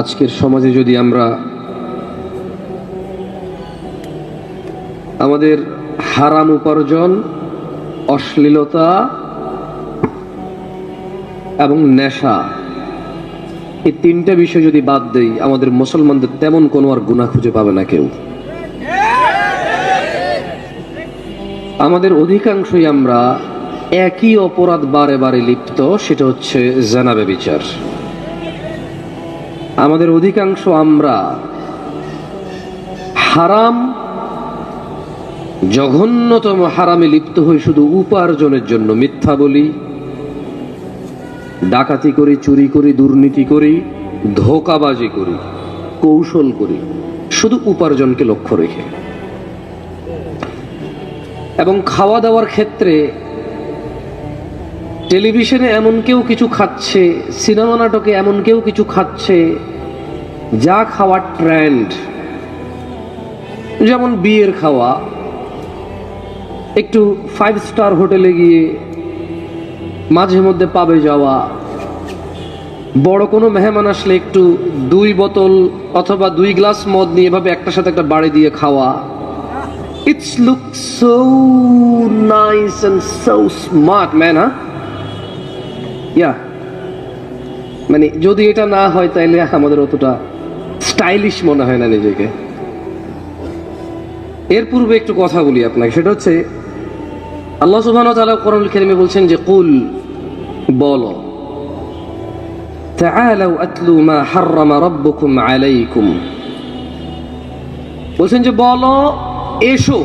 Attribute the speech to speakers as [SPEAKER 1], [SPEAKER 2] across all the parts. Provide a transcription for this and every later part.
[SPEAKER 1] আজকের সমাজে যদি আমরা আমাদের হারাম উপার্জন, অশ্লীলতা এবং নেশা, এই তিনটা বিষয় যদি বাদ দেই, আমাদের মুসলমানদের তেমন কোনো আর গুনাহ খুঁজে পাবে না কেউ। আমাদের অধিকাংশই আমরা একই অপরাধ বারে বারে লিপ্ত, সেটা হচ্ছে জিনা ব্যভিচার। আমাদের অধিকাংশ আমরা হারাম, জঘন্যতম হারামে লিপ্ত হই শুধু উপার্জনের জন্য। মিথ্যা বলি, ডাকাতি করি, চুরি করি, দুর্নীতি করি, ধোঁকাবাজি করি, কৌশল করি, শুধু উপার্জনকে লক্ষ্য রেখে। এবং খাওয়া দাওয়ার ক্ষেত্রে টেলিভিশনে এমন কেউ কিছু খাচ্ছে, সিনেমা নাটকে এমন কেউ কিছু খাচ্ছে যা খাওয়ার ট্রেন্ড। যেমন বিয়ের খাওয়া, একটু 5 স্টার হোটেলে গিয়ে মাঝে মধ্যে পাবে যাওয়া, বড় কোনো মেহমান আসলে একটু 2 বোতল অথবা 2 গ্লাস মদ নিয়ে এভাবে একটার সাথে একটা বাড়ি দিয়ে খাওয়া। It looks so nice and so smart, man, huh? Yeah. মানে যদি এটা না হয় তাইলে আমাদের অতটা স্টাইলিশ মনে হয় না নিজেকে। এর পূর্বে একটু কথা বলি আপনাকে, সেটা হচ্ছে আল্লাহ সুবহানাহু ওয়া তাআলা কোরআনুল কারীমে বলছেন যে কুল, বলো, তাআলাউ আতলু মা হাররামা রাব্বুকুম আলাইকুম, বলছেন যে বলো, এসো,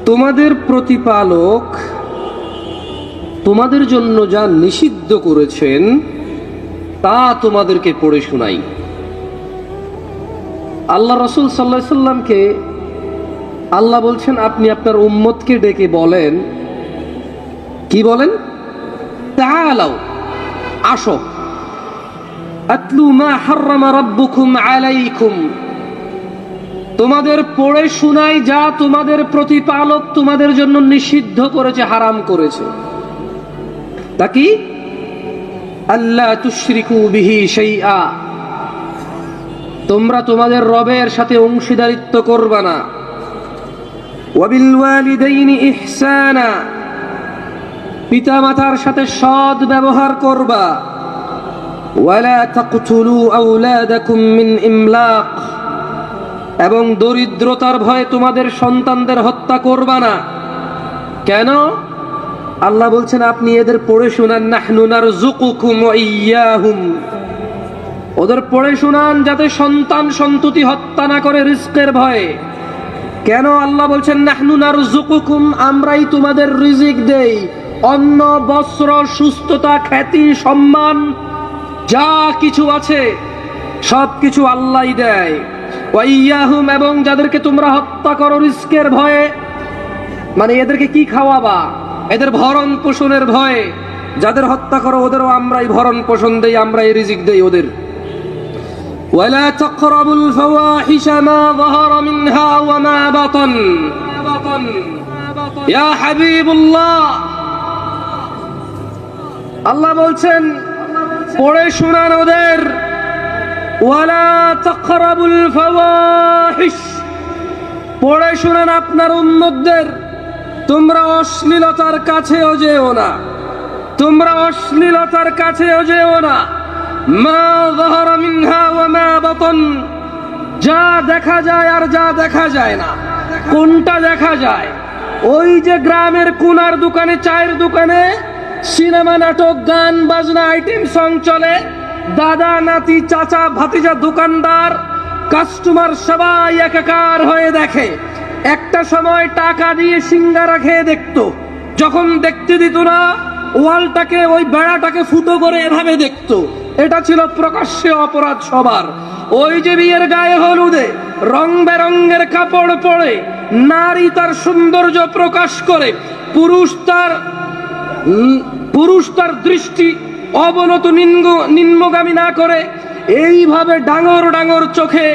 [SPEAKER 1] তোমাদের প্রতিপালক তোমাদের জন্য যা নিষিদ্ধ করেছেন তা তোমাদেরকে পড়ে শোনাই। আল্লাহ রাসূল সাল্লাল্লাহু আলাইহি সাল্লামকে আল্লাহ বলছেন আপনি আপনার উম্মতকে ডেকে বলেন, কি বলেন? তাআলাউ, আসো, আতলু মা হাররামা রাব্বুকুম আলাইকুম, তোমাদের পড়ে শোনাই যা তোমাদের প্রতিপালক তোমাদের জন্য নিষিদ্ধ করেছে, হারাম করেছে। তা কি? আল্লা তুশরিকু বিহি শাইআ, তোমরা তোমাদের রবের সাথে অংশীদারিত্ব করবা না। ওয়া বিল ওয়ালিদাইনি ইহসানা, পিতামাতার সাথে সৎ ব্যবহার করবা। ওয়ালা তাকতুলু আওলাদাকুম মিন ইমলাক, এবং দরিদ্রতার ভয়ে তোমাদের সন্তানদের হত্যা করবা না। কেন? আল্লাহ বলছেন আপনি এদের পড়ে শোনান, নাহনু নারযুকুকুম ওয়া ইয়্যাহুম, ওদের পড়ে শোনান যাতে সন্তান সন্ততি হত্যা না করে রিজকের ভয়ে। কেন আল্লাহ বলছেন নাহনু নারযুকুকুম, আমরাই তোমাদের রিজিক দেই, অন্ন, বস্ত্র, সুস্থতা, খ্যাতি, সম্মান, যা কিছু আছে সব কিছু আল্লাহই দেয়। ওয়া ইয়্যাহুম, এবং যাদেরকে তোমরা হত্যা করো রিজকের ভয়ে, মানে এদেরকে কি খাওয়াবা? এদের ভরণ পোষণের ভয়ে যাদের হত্যা করো ওদেরও আমরাই ভরণ পোষণ দেই, আমরাই রিজিক দেই ওদের। ওয়ালা তাকরাবুল ফাওয়াহিশা মা যাহারা মিনহা ওয়া মা বাতান, ইয়া হাবিবুল্লাহ, আল্লাহ বলছেন পড়ে শোনান ওদের, ওয়ালা তাকরাবুল ফাওয়াহিশ, পড়ে শোনান আপনার উম্মতদের, তোমরা অশ্লীলতার কাছেও যেও না, তোমরা অশ্লীলতার কাছেও যেও না। মা যাহারা মিনহা ওয়া মা বাতান, যা দেখা যায় আর যা দেখা যায় না। কোনটা দেখা যায়? ওই যে গ্রামের কোনার দোকানে, চায়ের দোকানে সিনেমা, নাটক, গান বাজনা, আইটেম সং চলে, দাদা নাতি চাচা ভাতিজা দোকানদার কাস্টমার সবাই একাকার হয়ে দেখে। একটা সময় টাকা দিয়ে সিঙ্গারা খেয়ে দেখতো, যখন দেখতে দিত না ওয়ালটাকে, ওই বেড়াটাকে ফুটো করে এভাবে দেখতো। এটা ছিল প্রকাশ্যে অপরাধ সবার। ওই যে বিয়ের গায়ে হলুদে রং বেরঙের কাপড় পরে নারী তার সৌন্দর্য প্রকাশ করে, পুরুষ তার দৃষ্টি অবনত নিম্নগামী না করে এইভাবে ডাঙর ডাঙর চোখে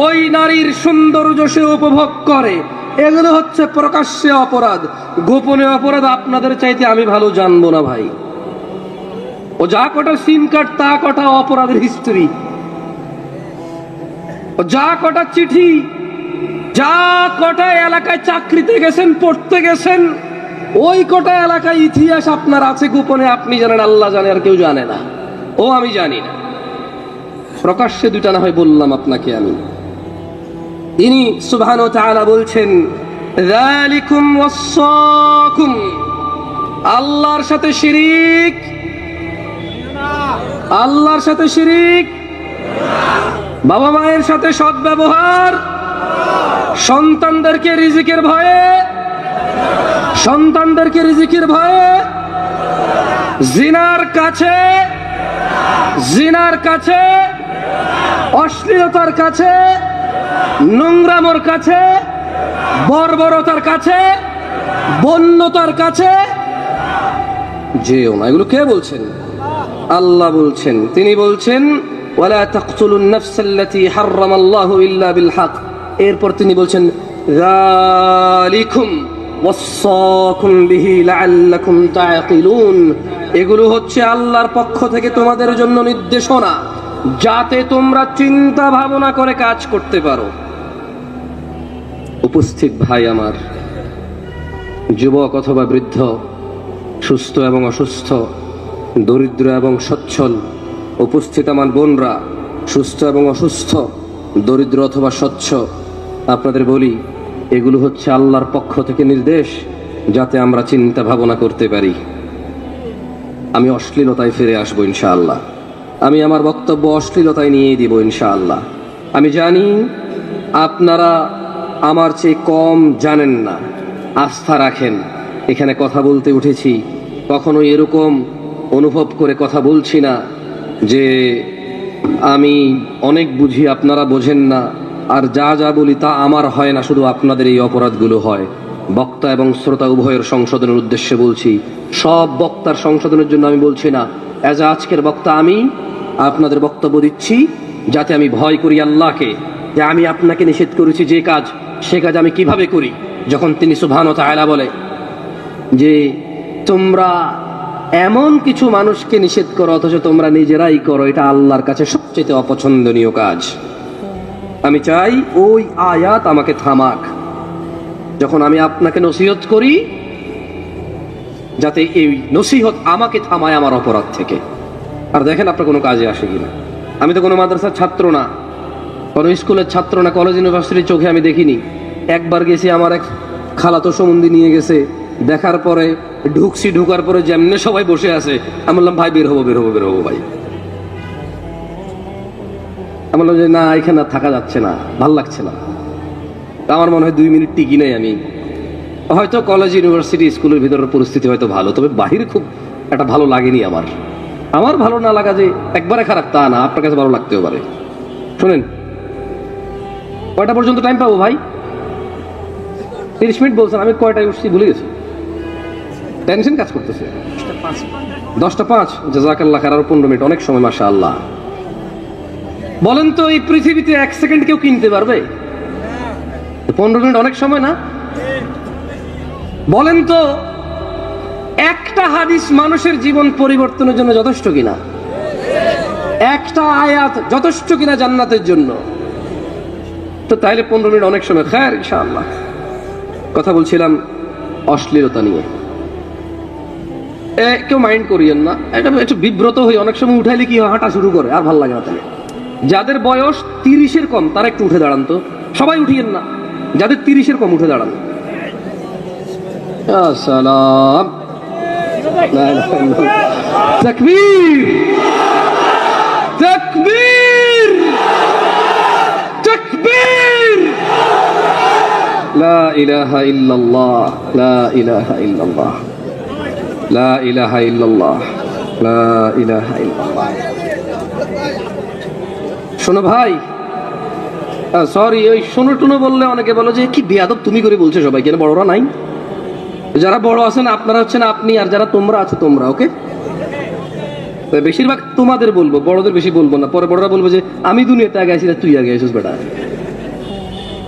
[SPEAKER 1] ওই নারীর সৌন্দর্য সে উপভোগ করে। এগুলো হচ্ছে প্রকাশ্যে অপরাধ। গোপনে অপরাধ আপনাদের চাইতে আমি ভালো জানবো না ভাই। ও যা কটা সিম কার্ড, তা কটা অপরাধের হিস্ট্রি, ও যা কটা চিঠি, যা কটা এলাকায় চাকরিতে গেছেন, পড়তে গেছেন, ওই কটা এলাকায় ইতিহাস আপনার আছে গোপনে, আপনি জানেন, আল্লাহ জানে, আর কেউ জানে না। ও আমি জানি না, প্রকাশ্যে দুইটা না হয় বললাম আপনাকে আমি। তিনি সুবহানাহু ওয়া তাআলা বলছেন, যালিকুম ওয়াসাকুম, আল্লাহর সাথে শিরিক, আল্লাহর সাথে শিরিক, বাবা মায়ের সাথে সদ্ব্যবহার, সন্তানদেরকে রিজিকের ভয়ে, সন্তানদেরকে রিজিকের ভয়ে জিনার কাছে, জিনার কাছে, অশ্লীলতার কাছে, নোংরামোর কাছে, বর্বরতার কাছে, বন্যতার কাছে যেও না। এগুলো কে বলছেন? আল্লাহ বলছেন। তিনি বলছেন, ওয়ালা তাকতুলুন নাফসাল্লাতী হারামাল্লাহু ইল্লা বিল হক। এরপর তিনি বলছেন, যালিকুম ওয়াসাকুম বিহি লাআল্লাকুম তাআকিলুন, এগুলো হচ্ছে আল্লাহর পক্ষ থেকে তোমাদের জন্য নির্দেশনা, যাতে তোমরা চিন্তা ভাবনা করে কাজ করতে পারো। উপস্থিত ভাই আমার, যুবক অথবা বৃদ্ধ, সুস্থ এবং অসুস্থ, দরিদ্র এবং সচ্ছল, উপস্থিত আমার বোনরা, সুস্থ এবং অসুস্থ, দরিদ্র অথবা স্বচ্ছ, আপনাদের বলি, এগুলো হচ্ছে আল্লাহর পক্ষ থেকে নির্দেশ, যাতে আমরা চিন্তা ভাবনা করতে পারি। আমি অশ্লীলতায় ফিরে আসবো ইনশাআল্লাহ, আমি আমার বক্তব্য অশ্লীলতায় নিয়ে দিব ইনশাআল্লাহ। আমি জানি আপনারা আমার চেয়ে কম জানেন না, আস্থা রাখেন। এখানে কথা বলতে উঠেছি, কখনো এরকম অনুভব করে কথা বলছি না যে আমি অনেক বুঝি, আপনারা বোঝেন না, আর যা যা বলি তা আমার হয় না, শুধু আপনাদের এই অপরাধগুলো হয়। বক্তা এবং শ্রোতা উভয়ের সংশোধনের উদ্দেশ্যে বলছি, সব বক্তার সংশোধনের জন্য আমি বলছি না। আজকের বক্তা আমি আপনাদের বক্তব্য দিচ্ছি, যাতে আমি ভয় করি আল্লাহকে, যে আমি আপনাকে নিষেধ করেছি যে কাজ, সে কাজ আমি কিভাবে করি। যখন তিনি সুবহানাহু ওয়া তাআলা বলে যে তোমরা এমন কিছু মানুষকে নিষেধ করো অথচ তোমরা নিজেরাই করো, এটা আল্লাহর কাছে সবচেয়ে অপছন্দনীয় কাজ। আমি চাই ওই আয়াত আমাকে থামাক, যখন আমি আপনাকে নসিহত করি, যাতে এই নসিহত আমাকে থামায় আমার অপরাধ থেকে। আর দেখেন আপনার কোনো কাজে আসে কিনা। আমি তো কোনো মাদ্রাসার ছাত্র না, কোনো স্কুলের ছাত্র না, কলেজ ইউনিভার্সিটির চোখে আমি দেখিনি। একবার গেছি, আমার এক খালাতো সম্বন্ধী নিয়ে গেছে, দেখার পরে ঢুকছি, ঢুকার পরে যেমনে সবাই বসে আছে, আমি বললাম ভাই বের হবো, বের হবো, বের হবো ভাই। আমি বললাম যে না, এখানে থাকা যাচ্ছে না, ভাল লাগছে না। আমার মনে হয় 2 মিনিট টিকি নাই আমি। হয়তো কলেজ ইউনিভার্সিটি স্কুলের ভিতরের পরিস্থিতি হয়তো ভালো, তবে বাহিরে খুব একটা ভালো লাগেনি আমার। আমার ভালো না লাগা যে একবারে খারাপ তা না, আপনার কাছে ভালো লাগতেও পারে। শোনেন, কয়টা পর্যন্ত টাইম পাবো ভাই? 30 মিনিট বলছেন, আমি কয়টায় উঠছি ভুলে গেছি, টেনশন কাজ করতেছে। 10টা 5, জাযাকাল্লাহ খাইর, আরো 15 মিনিট, অনেক সময় মাশাআল্লাহ। বলেন তো, এই পৃথিবীতে 1 সেকেন্ড কেউ কিনতে পারবে? 15 মিনিট অনেক সময় না? বলেন তো, একটা হাদিস মানুষের জীবন পরিবর্তনের জন্য যথেষ্ট কিনা? একটা আয়াত যথেষ্ট কিনা জান্নাতের জন্য? তো তাইলে 15 মিনিট অনেক সময়। খায়র, ইনশাআল্লাহ। কথা বলছিলাম অশ্লীলতা নিয়ে। কেউ মাইন্ড করিয়েন না, এটা একটু বিব্রত হই। অনেক সময় উঠাইলে কি হয়, হাঁটা শুরু করে, আর ভাল লাগে না। তাহলে যাদের বয়স 30-এর কম তারা একটু উঠে দাঁড়ান তো, সবাই উঠিয়েন না, যাদের 30-এর কম উঠে দাঁড়ান। আসসালাম, তাকবীর, তাকবীর, তাকবীর, লা ইলাহা ইল্লাল্লাহ, লা ইলাহা ইল্লাল্লাহ, লা ইলাহা ইল্লাল্লাহ, লা ইলাহা ইল্লাল্লাহ। শোনো ভাই, সরি, ওই শোনো টুনো বললে অনেকে বলো যে কি বেয়াদব তুমি করে বলছো সবাই, কেন বড়রা নাই? যারা বড় আছেন আপনারা হচ্ছেন আপনি, আর যারা তোমরা আছো তোমরা। ওকে, বেশিরভাগ তোমাদের বলবো, বড়দের বেশি বলবো না। পরে বড়রা বলবো যে আমি দুনিয়াতে আগে আছি, তুই আগে আছিস বেটা,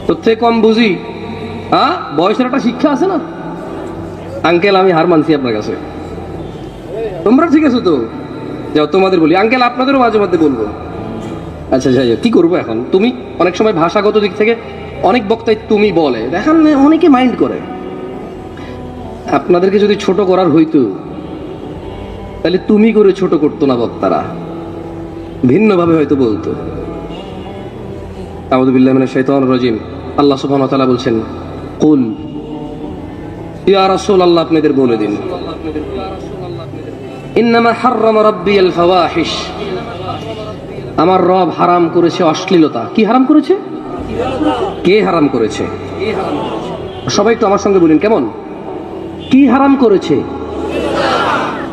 [SPEAKER 1] তোর থেকে কম বুঝি। হ্যাঁ, বয়সের একটা শিক্ষা আছে না? আঙ্কেল, আমি হার মানছি আপনার কাছে, তোমরা ঠিক আছো তো? যাও তোমাদের বলি, আঙ্কেল আপনাদেরও মাঝে মধ্যে বলবো। আচ্ছা যাই হোক, কি করবো এখন? তুমি অনেক সময় ভাষাগত দিক থেকে অনেক বক্তাই তুমি বলে, দেখেন অনেকে মাইন্ড করে। আপনাদেরকে যদি ছোট করার হইতো তাহলে তুমি করে ছোট করতো না বক্তারা, ভিন্নভাবে হয়তো বলতো। আউযু বিল্লাহি মিনাশ শাইতানির রাজিম। আল্লাহ সুবহানাহু ওয়া তাআলা বলছেন, কুল ইয়া রাসূলুল্লাহ, আপনাদের বলে দিন, ইন্নামা হাররামা রাব্বিয়াল ফাওয়াহিশ, আমার রব হারাম করেছে অশ্লীলতা। কি হারাম করেছে? কে হারাম করেছে? সবাই একটু আমার সঙ্গে বলেন, কেমন? কি হারাম করেছে?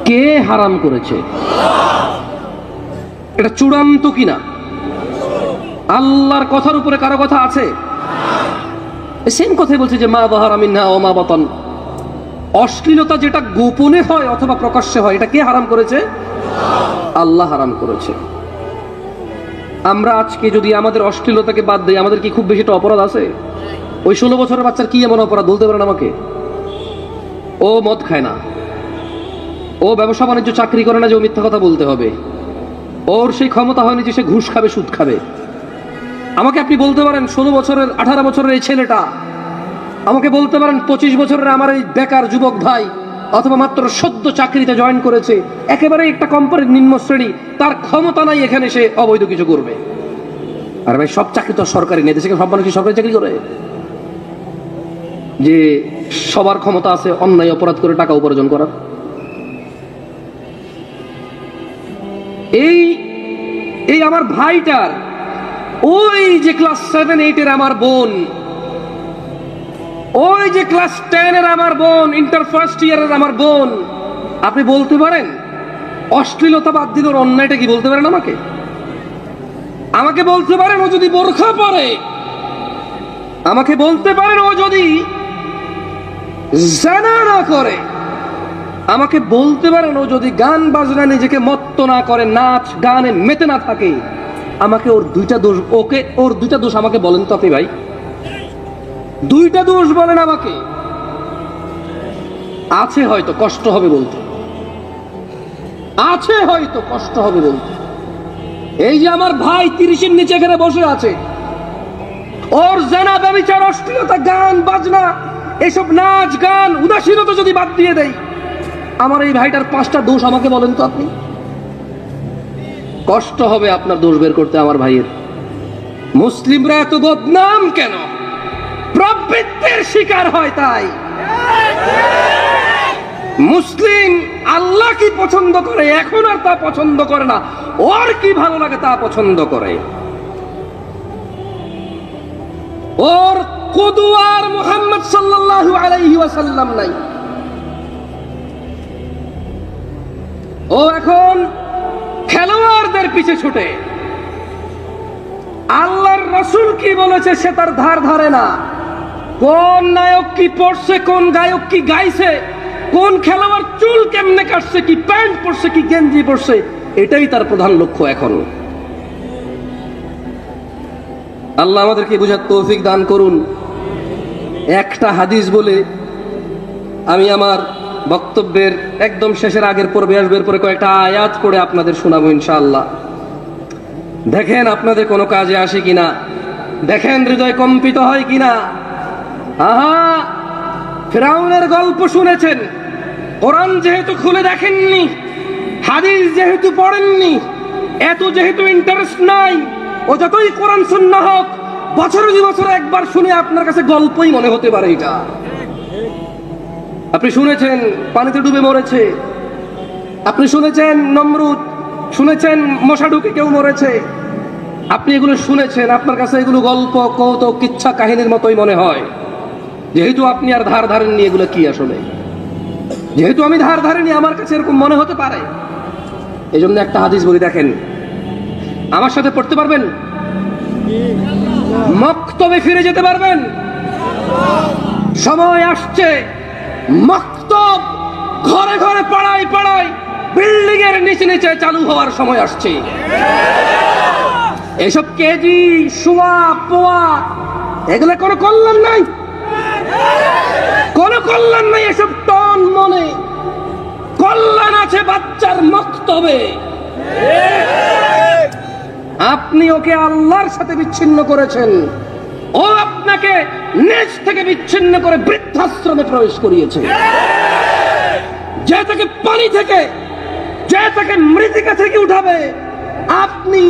[SPEAKER 1] কে হারাম করেছে? এটা চূড়ান্ত কিনা? আল্লাহর কথার উপরে কারো কথা আছে? সেম কথাই বলছে যে মা যাহারা মিনহা ওয়া মা বাতান, অশ্লীলতা যেটা গোপনে হয় অথবা প্রকাশ্যে হয়, এটা কে হারাম করেছে? আল্লাহ হারাম করেছে। আমরা আজকে যদি আমাদের অশ্লীলতাকে বাদ দিই, আমাদের কি খুব বেশি একটা অপরাধ আছে? ওই 16 বছরের বাচ্চার কি এমন অপরাধ বলতে পারেন আমাকে? ও মদ খায় না, ও ব্যবসা বাণিজ্য চাকরি করে না যে ও মিথ্যা কথা বলতে হবে, ওর সেই ক্ষমতা হয়নি যে সে ঘুষ খাবে, সুদ খাবে। আমাকে আপনি বলতে পারেন 16 বছরের 18 বছরের এই ছেলেটা, আমাকে বলতে পারেন 25 বছরের আমার এই বেকার যুবক ভাই, অথবা মাত্র সদ্য চাকরিতে জয়েন করেছে, একেবারে একটা কোম্পানির নিম্ন শ্রেণী, তার ক্ষমতা নাই এখানে সে অবৈধ কিছু করবে। আর ভাই সব চাকরি তো সরকারি নেই, দেশে সব মানুষ কি সরকারি চাকরি করে? যে সবার ক্ষমতা আছে অন্যায় অপরাধ করে টাকা উপার্জন করার? এই আমার ভাইটার, ওই যে ক্লাস 7-8 আমার বোন, ওই যে ক্লাস 10 আমার বোন, ইন্টার ফার্স্ট ইয়ারের আমার বোন, আপনি বলতে পারেন অশ্লীলতা বাদ দিল, ওর অন্যায়টা কি বলতে পারেন আমাকে? আমাকে বলতে পারেন ও যদি বোরখা পরে, আমাকে বলতে পারেন ও যদি জিনা না করে, আমাকে বলতে পারেন ও যদি গান বাজনা নিজেকে মত্ত না করে, নাচ গানে মেতে না থাকে, আমাকে ওর দুইটা দোষ, ওর দুইটা দোষ আমাকে বলেন তো আপনি ভাই, দুইটা দোষ বলেন আমাকে। আছে হয়তো, কষ্ট হবে বলতে, আছে হয়তো কষ্ট হবে বলতে। এই যে আমার ভাই 30-এর নিচে এখানে বসে আছে, ওর জানা ব্যভিচার, অশ্লীলতা, গান বাজনা, এসব নাচ গান উদাসীনতা যদি বাদ দিয়ে দেয়, আমার এই ভাইটার 5টা দোষ আমাকে বলেন তো আপনি। কষ্ট হবে আপনার দোষ বের করতে আমার ভাইয়ের। মুসলিমরা এত বদনাম কেন? প্রবৃত্তির শিকার হয় তাই। মুসলিম আল্লাহ কি পছন্দ করে এখন আর তা পছন্দ করে না, ওর কি ভালো লাগে তা পছন্দ করে। ওর কুদওয়ার মুহাম্মদ সাল্লাল্লাহু আলাইহি ওয়াসাল্লাম নাই। ও এখন খেলোয়াড়দের পিছে ছুটে, আল্লাহর রাসূল কি বলেছে সে তার ধার ধারে না। কোন নায়ক কি পড়ছে, কোন গায়ক কি গাইছে, কোন খেলোয়াড় চুল কেমনে কাটছে, কি প্যান্ট পরছে, কি গেঞ্জি পরছে, এটাই তার প্রধান লক্ষ্য এখন। আল্লাহ আমাদেরকে বুঝার তৌফিক দান করুন। একটা হাদিস বলে আমি আমার বক্তব্যের একদম শেষের আগের পর্বে আসবে, পরে কয়েকটা আয়াত পড়ে আপনাদের শোনাবো ইনশাআল্লাহ। দেখেন আপনাদের কোনো কাজে আসে কিনা, দেখেন হৃদয় কম্পিত হয় কিনা। আহা, ফিরাউনের গল্প শুনেছেন, কোরআন যেহেতু খুলে দেখেননি, হাদিস যেহেতু পড়েননি, এত যেহেতু ইন্টারেস্ট নাই, ও যতই কোরআন সুন্নাহ হোক, বছরে 2 বছরে একবার শুনে আপনার কাছে গল্পই মনে হতে পারে এটা। আপনি শুনেছেন পানিতে ডুবে মরেছে, আপনি শুনেছেন নমরুদ, শুনেছেন মশা ঢুকে কেউ মরেছে, আপনি এগুলো শুনেছেন, আপনার কাছে এগুলো গল্প, কৌতুক, কিচ্ছা কাহিনীর মতোই মনে হয়। যেহেতু আপনি আর ধার ধারেননি এগুলো কি আসলে, যেহেতু আমি ধার ধারিনি, আমার কাছে এরকম মনে হতে পারে। এই জন্য একটা হাদিস বলি, দেখেন, আমার সাথে পড়তে পারবেন? মক্তবে ফিরে যেতে পারবেন? সময় আসছে, মক্তব ঘরে ঘরে, পাড়ায় পাড়ায়, বিল্ডিং এর নিচে নিচে চালু হওয়ার সময় আসছে। এসব কেজি, সোয়া, পোয়া, এগুলো কোনো কল্যাণ নাই, কোনো কল্যাণ নাই। এসব টন মনে, কল্যাণ আছে বাচ্চার মক্তবে, আপনি ওকে আল্লাহর সাথে বিচ্ছিন্ন করেছেন, ও আপনাকে নিজ থেকে বিচ্ছিন্ন করে বৃদ্ধাশ্রমে প্রবেশ করিয়েছে। যে তাকে পানি থেকে, যে তাকে মৃত্তিকা থেকে উঠাবে, আপনি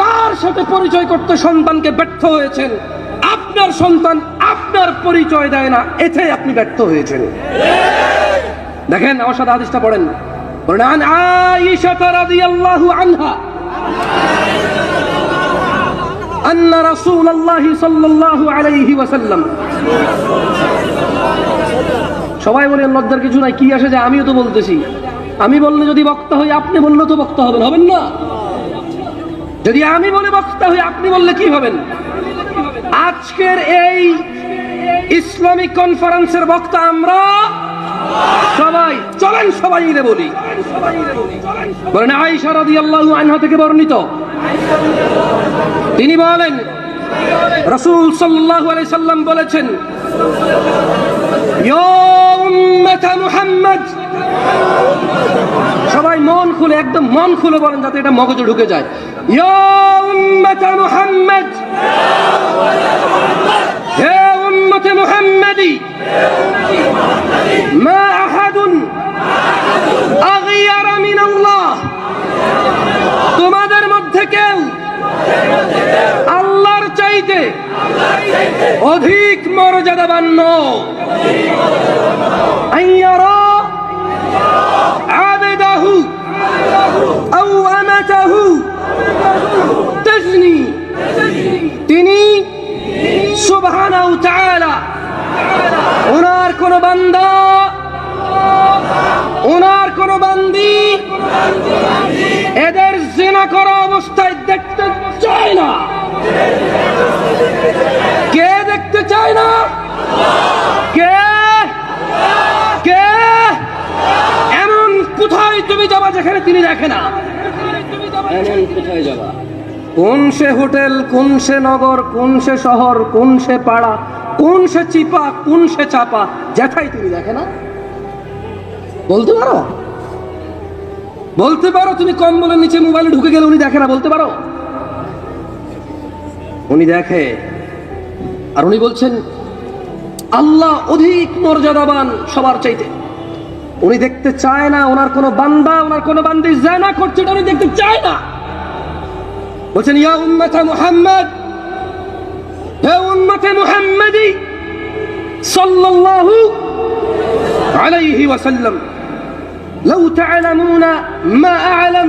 [SPEAKER 1] তার সাথে পরিচয় করতে সন্তানকে ব্যর্থ হয়েছেন। আপনার সন্তান আপনার পরিচয় দেয় না, এতে আপনি ব্যর্থ হয়েছেন। দেখেন, আমার সাথে হাদিসটা পড়েন। বলেন, আয়েশা রাদিয়াল্লাহু আনহা আন্না রাসূলুল্লাহ সাল্লাল্লাহু আলাইহি ওয়াসাল্লাম। সবাই বলেন লজ্জার কিছু নাই, কি আসে যায়, আমিও তো বলতেছি। আমি বললে যদি বক্তা হই, আপনি বললে তো বক্তা হবেন, হবেন না? যদি আমি বলে বক্তা হই, আপনি বললে কি হবেন? আজকের এই ইসলামিক কনফারেন্সের বক্তা আমরা সবাই। চলেন সবাই মিলে বলি। বলেন, আয়েশা রাদিয়াল্লাহু আনহা থেকে বর্ণিত, তিনি বলেন রাসূল সাল্লাল্লাহু আলাইহি সাল্লাম বলেছেন, ইয়া উম্মাত মুহাম্মদ। সবাই মন খুলে, একদম মন খুলে বলেন, যাতে এটা মগজে ঢুকে যায়। ইয়া উম্মাত মুহাম্মদ, হে উম্মত মুহাম্মাদি, মা আহাদুন আগিয়ারা মিন আল্লাহ। তোমাদের মধ্যে কেউ আল্লাহর চাইতে অধিক মর্যাদাবান নয়। আইয়ারা আবদাহু আও আমাতাহু তাজনি। তিনি সুবহানাহু ওয়া তাআলা ওনার কোন বান্দা, ওনার কোন বান্দি এদের জিনা করা অবস্থায় দেখতে চায় না। কে দেখতে চায় না? কে কে? এমন কোথায় তুমি যাবা যেখানে তিনি দেখে না? এমন কোথায় যাবা? কোন সে হোটেল, কোন সে নগর, কোন সে শহর, কোন সে পাড়া, কোন সে চিপা, কোন সে চাপা, যেথায় তিনি দেখে না? বলতে পারো? বলতে পারো তুমি কম্বলের নিচে মোবাইলে ঢুকে গেলে উনি দেখে না? বলতে পারো? উনি দেখে। আর উনি বলছেন আল্লাহ অধিক মর্যাদাবান সবার চাইতে। উনি দেখতে চায় না ওনার কোন বান্দা, ওনার কোন বান্দি জিনা করছে, এটা উনি দেখতে চায় না। বলছেন, ইয়া উম্মাত মুহাম্মদ, হে উম্মতে মুহাম্মাদি সাল্লাল্লাহু আলাইহি ওয়াসাল্লাম, লাউ তা'লামুনা মা আ'লাম।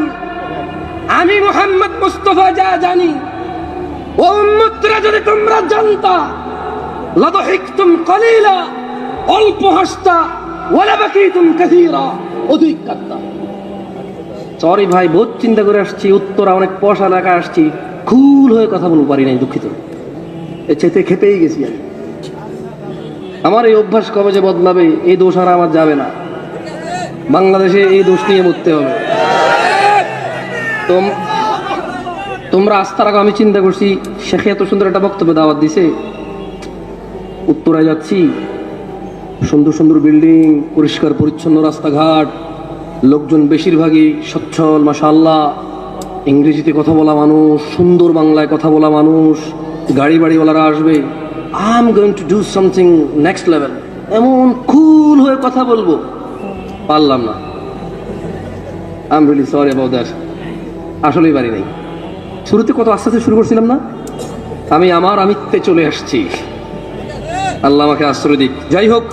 [SPEAKER 1] আমি মুহাম্মদ মুস্তাফা যা জানি, ও উম্মতরা যদি তোমরা জানতা, লাদহিকতুম কলিলা, অল্প হাসতা, ওয়ালা বাকিতুম কাসীরা, অধিক কাঁদতা। সরি ভাই, বহুত চিন্তা করে আসছি, উত্তরা অনেক পয়সা এলাকায় আসছি, খুল হয়ে কথা বলতে পারি নাই, দুঃখিত। এর চাইতে খেপেই গেছি আমি। আমার এই অভ্যাস কবে যে বদলাবে, এই দোষ আর আমার যাবে না। বাংলাদেশে এই দোষ নিয়ে মরতে হবে। তোমরা আস্থা রাখো। আমি চিন্তা করছি, শেখে এত সুন্দর একটা বক্তব্য দাওয়াত দিছে, উত্তরায় যাচ্ছি, সুন্দর সুন্দর বিল্ডিং, পরিষ্কার পরিচ্ছন্ন রাস্তাঘাট, লোকজন বেশিরভাগই সচ্ছল, মাশাআল্লাহ, ইংরেজিতে কথা বলা মানুষ, সুন্দর বাংলায় কথা বলা মানুষ, গাড়ি বাড়িওয়ালারা আসবে। I am going to do something next level, এমন কুল হয়ে কথা বলবো, পারলাম না। I am really sorry about that. আসলেই পারি নাই। শুরুতে কত আস্তে আস্তে শুরু করছিলাম না, আমি আমার আমিত্বে চলে আসছি। আল্লাহ আমাকে আশ্রয় দিক। যাই হোক,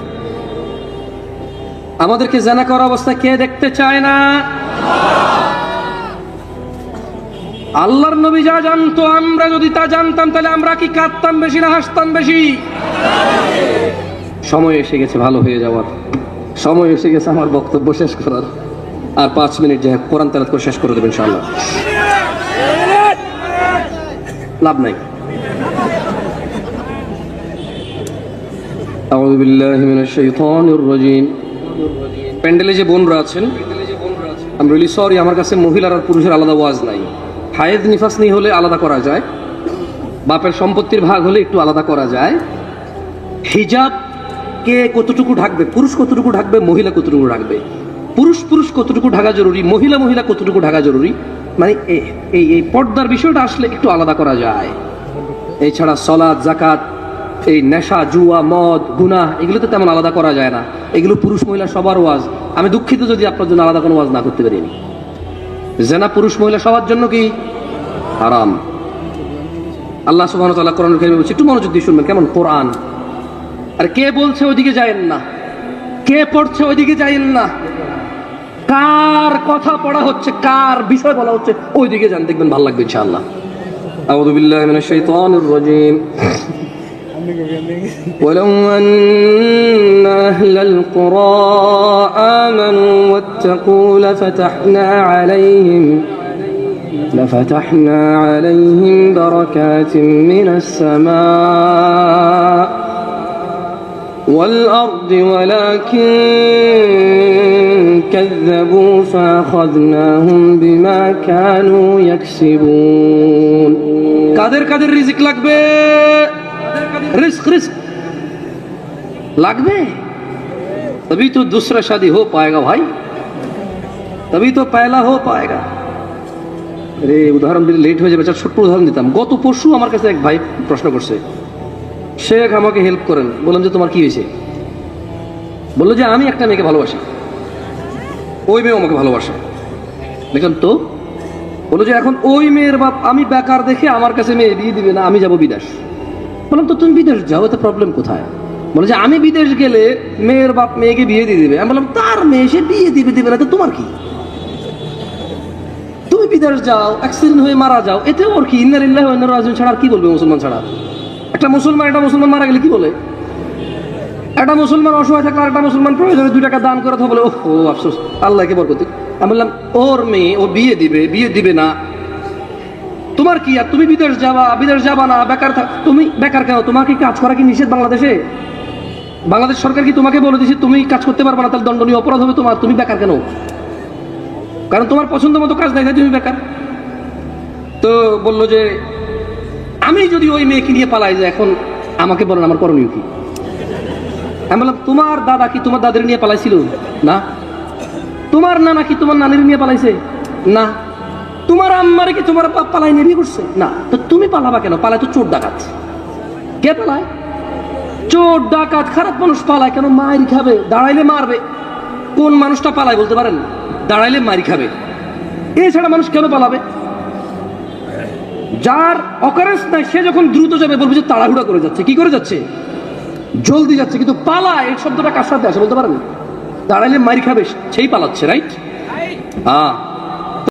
[SPEAKER 1] আমাদেরকে জানা করা অবস্থায় কে দেখতে চায় না? আল্লাহর নবী যা জানতো, আমরা যদি তা জানতাম, তাহলে আমরা কি কাঁদতাম বেশি না হাসতাম বেশি? সময় এসে গেছে ভালো হয়ে যাওয়ার, সময় এসে গেছে আমার বক্তব্য শেষ করার। আর 5 মিনিট যে কোরআন তেলাওয়াত করে শেষ করে দেবেন ইনশাআল্লাহ, লাভ নাই। আউযু বিল্লাহি মিনাশ শাইতানির রাজীম। প্যান্ডেলে যে বোনরা আছেন, আই এম রিয়েলি সরি, আমার কাছে মহিলার আর পুরুষের আলাদা ওয়াজ নাই। হায়েদ নিফাস নিয়ে হলে আলাদা করা যায়, বাপের সম্পত্তির ভাগ হলে একটু আলাদা করা যায়। হিজাব কে কতটুকু ঢাকবে, পুরুষ কতটুকু ঢাকবে, মহিলা কতটুকু ঢাকবে, পুরুষ পুরুষ কতটুকু ঢাকা জরুরি, মহিলা মহিলা কতটুকু ঢাকা জরুরি, মানে এই পর্দার বিষয়টা আসলে একটু আলাদা করা যায়। এছাড়া সলাৎ, জাকাত, এই নেশা, জুয়া, মদ, গুনাহ, এগুলো তো তেমন আলাদা করা যায় না। এগুলো পুরুষ মহিলা সবার ওয়াজ। আমি দুঃখিত যদি আপনার জন্য আলাদা কোনো ওয়াজ না করতে পারিনি। জেনা পুরুষ মহিলা সবার জন্য কি হারাম। আল্লাহ সুবহানাহু ওয়া তাআলা কোরআনুল কারীমে বলছে, একটু মনোযোগ দিয়ে শুনবেন কেমন কোরআন। আর কে বলছে ওইদিকে যায়েন না, কে পড়ছে ওইদিকে যায়েন না, কার কথা পড়া হচ্ছে, কার বিষয় বলা হচ্ছে ওইদিকে যান, দেখবেন ভালো লাগবে ইনশাআল্লাহ। আউযু বিল্লাহি মিনাশ শাইতানির রাজীম। ولو أن أهل القرى آمنوا واتقوا لفتحنا عليهم بركات من السماء والأرض ولكن كذبوا فأخذناهم بما كانوا يكسبون। কাদের কাদের রিজিক লাগবে? रिस्क লাগবে, तभी तो दूसरा शादी हो पाएगा भाई, तभी तो पहला हो पाएगा। अरे উদাহরণ দিলে লেট হয়ে যাবে, ছোট্ট উদাহরণ দিতাম। গত পরশু আমার কাছে এক ভাই প্রশ্ন করছে, শেখ আমাকে হেল্প করেন। বললাম যে তোমার কি হয়েছে? বললো যে আমি একটা মেয়েকে ভালোবাসি, ওই মেয়েও আমাকে ভালোবাসে। দেখলাম তো। বললো যে এখন ওই মেয়ের বাপ আমি বেকার দেখে আমার কাছে মেয়ে বিয়ে দিবে না, আমি যাব বিদেশ। বললাম তো তুমি বিদেশ যাও, এতে প্রবলেম কোথায়? বলে যে আমি বিদেশ গেলে মেয়ের বাপ মেয়েকে বিয়ে দিয়ে দিবে। আমি বললাম তার মেয়ে, সে বিয়ে দিবে না তো তোমার কি? তুমি বিদেশ যাও, অ্যাক্সিডেন্ট হয়ে মারা যাও, এতে ওর কি? ইন্না লিল্লাহি ওয়া ইন্না ইলাইহি রাজিউন ছাড়া আর কি বলবে মুসলমান ছাড়া? একটা মুসলমান মারা গেলে কি বলে? একটা মুসলমান অসহায় থাকলে একটা মুসলমান প্রয়োজনে 2 টাকা দান করে তো বলে ও আফসোস, আল্লাহকে বরকত। আমি বললাম ওর মেয়ে, ও বিয়ে দিবে না, তোমার কি? আর তুমি বিদেশ যাবা না, বেকার তুমি বেকার কেন? তোমাকে কাজ করা কি নিষেধ বাংলাদেশে? বাংলাদেশ সরকার কি তোমাকে বলে দিয়েছে তুমি কাজ করতে পারবে না, তাহলে দণ্ডনীয় অপরাধ হবে তোমার? তুমি বেকার কেন? কারণ তোমার পছন্দ মতো কাজ নাই, তুমি বেকার। তো বললো যে আমি যদি ওই মেয়েকে নিয়ে পালাই যে এখন আমাকে বলেন আমার করণীয় কি? আমি বললাম তোমার দাদা কি তোমার দাদের নিয়ে পালাইছিল? না। তোমার নানা কি তোমার নানির নিয়ে পালাইছে? না। তোমার আম্মারে কি তোমার বাপ পালাই নিয়ে বিয়ে করছে? না। তো তুমি পালাবা কেন? পালায় তো চোর ডাকাত। কে পালায়? চোর ডাকাত, খারাপ মানুষ পালায় কেন? মায়ের খাবে, দাঁড়াইলে মারবে। কোন মানুষটা পালায় বলতে পারেন? দাঁড়াইলে মারি খাবে। এছাড়া মানুষ কেন পালাবে? যার অকারেন্স নাই সে যখন দ্রুত যাবে বলবে যে তাড়াহুড়া করে যাচ্ছে। কি করে যাচ্ছে? জলদি যাচ্ছে। কিন্তু পালায় এই শব্দটা কার সাথে আসে বলতে পারেন? দাঁড়াইলে মারি খাবে, সেই পালাচ্ছে, রাইট? হ্যাঁ।